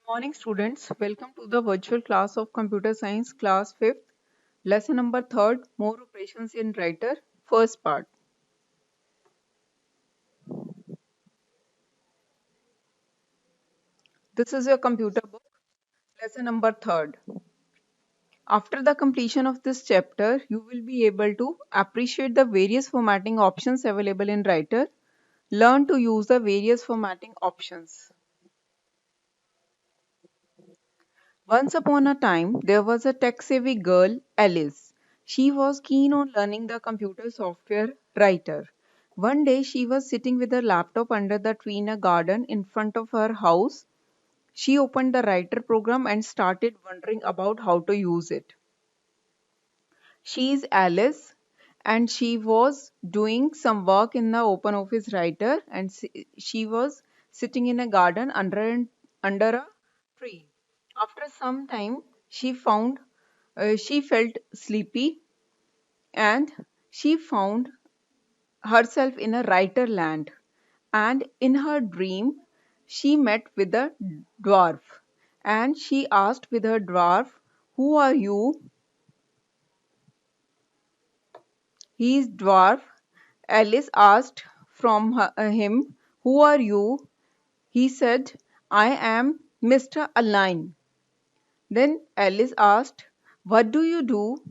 Morning students, welcome to the virtual class of Computer Science class 5th, lesson number 3rd, more operations in writer, first part. This is your computer book, lesson number 3rd. After the completion of this chapter, you will be able to appreciate the various formatting options available in writer, learn to use the various formatting options. Once upon a time, there was a tech-savvy girl, Alice. She was keen on learning the computer software writer. One day, she was sitting with her laptop under the tree in a garden in front of her house. She opened the writer program and started wondering about how to use it. She is Alice and she was doing some work in the open office writer and she was sitting in a garden under a tree. After some time, she felt sleepy and she found herself in a writer land. And in her dream, she met with a dwarf and she asked with her dwarf, "Who are you?" He is dwarf. Alice asked him, "Who are you?" He said, "I am Mr. Align." Then Alice asked, "What do you do?"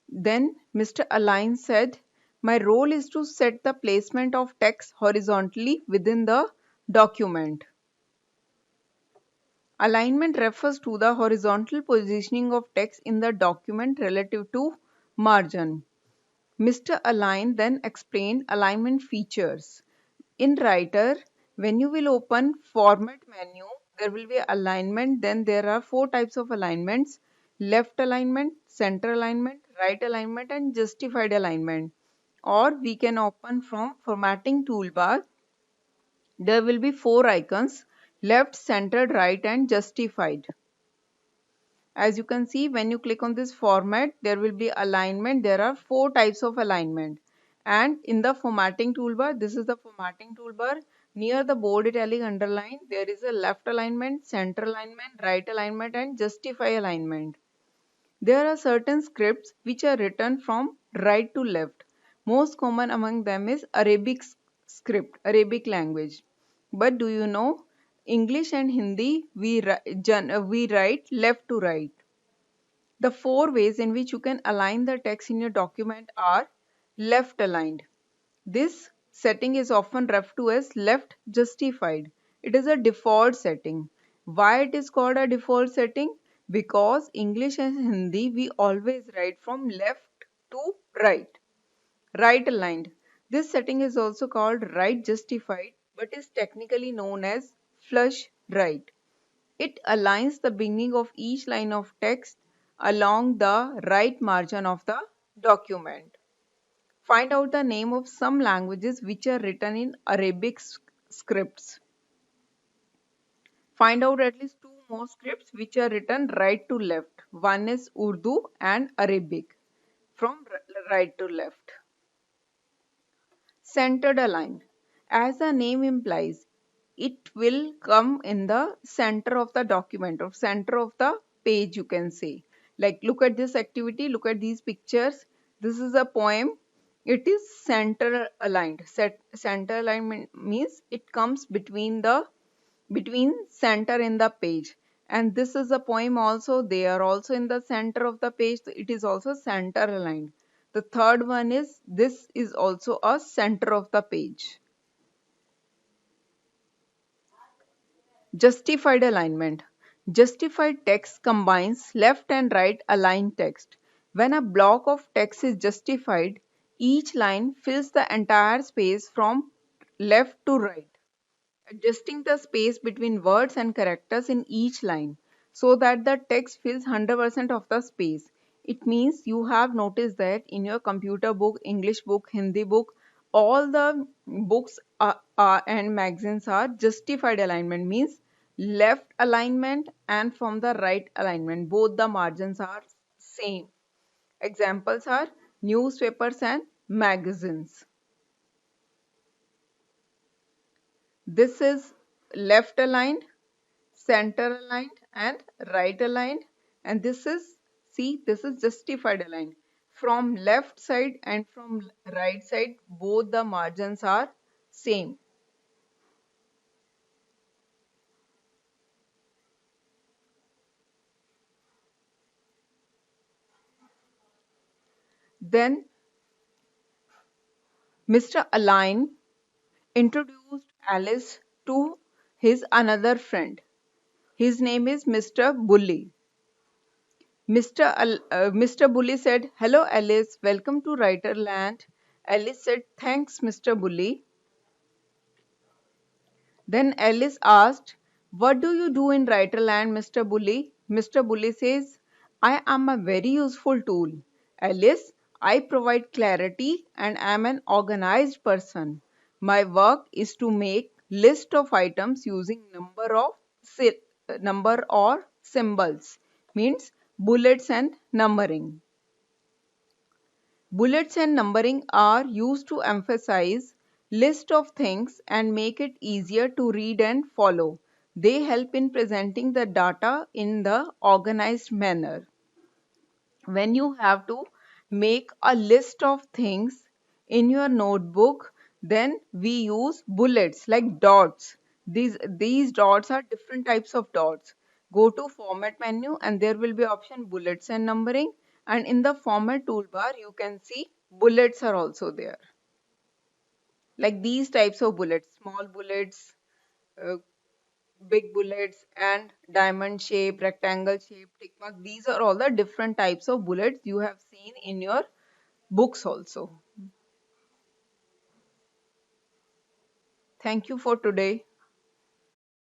Then Mr. Align said, "My role is to set the placement of text horizontally within the document." Alignment refers to the horizontal positioning of text in the document relative to margin. Mr. Align then explained alignment features. In Writer, when you will open Format menu, there will be alignment. Then there are four types of alignments: left alignment, center alignment, right alignment, and justified alignment. Or we can open from Formatting toolbar. There will be four icons: left, centered, right, and justified. As you can see, when you click on this format, there will be alignment. There are four types of alignment. And in the formatting toolbar, this is the formatting toolbar. Near the bold italic underline, there is a left alignment, center alignment, right alignment, and justify alignment. There are certain scripts which are written from right to left. Most common among them is Arabic script, Arabic language. But do you know, English and Hindi, we write left to right. The four ways in which you can align the text in your document are left aligned. This setting is often referred to as left justified. It is a default setting. Why it is called a default setting? Because English and Hindi we always write from left to right. Right aligned. This setting is also called right justified but is technically known as flush right. It aligns the beginning of each line of text along the right margin of the document. Find out the name of some languages which are written in Arabic scripts. Find out at least two more scripts which are written right to left. One is Urdu and Arabic from right to left. Centered aligned. As the name implies, it will come in the center of the document or center of the page, you can say. Like, look at this activity, look at these pictures. This is a poem. It is center aligned. Center alignment means it comes between center in the page. And this is a poem also. They are also in the center of the page. It is also center aligned. The third one is this is also a center of the page. Justified alignment. Justified text combines left and right aligned text. When a block of text is justified, each line fills the entire space from left to right, adjusting the space between words and characters in each line so that the text fills 100% of the space. It means you have noticed that in your computer book, English book, Hindi book, all the books and magazines are justified alignment, means left alignment and from the right alignment. Both the margins are same. Examples are newspapers and magazines. This is left aligned, center aligned, and right aligned, and this is, see, this is justified aligned. From left side and from right side, both the margins are same. Then Mr. Align introduced Alice to his another friend. His name is Mr. Bully. Mr. Bully said, "Hello, Alice. Welcome to Writerland." Alice said, "Thanks, Mr. Bully." Then Alice asked, "What do you do in Writerland, Mr. Bully?" Mr. Bully says, "I am a very useful tool. Alice, I provide clarity and am an organized person. My work is to make list of items using number or symbols, means bullets and numbering. Bullets and numbering are used to emphasize list of things and make it easier to read and follow. They help in presenting the data in the organized manner. When you have to make a list of things in your notebook, then we use bullets like dots. These dots are different types of dots. Go to format menu and there will be option bullets and numbering, and in the format toolbar you can see bullets are also there. Like these types of bullets, small bullets, uh, big bullets, and diamond shape, rectangle shape, tick mark. These are all the different types of bullets you have seen in your books also. Thank you for today.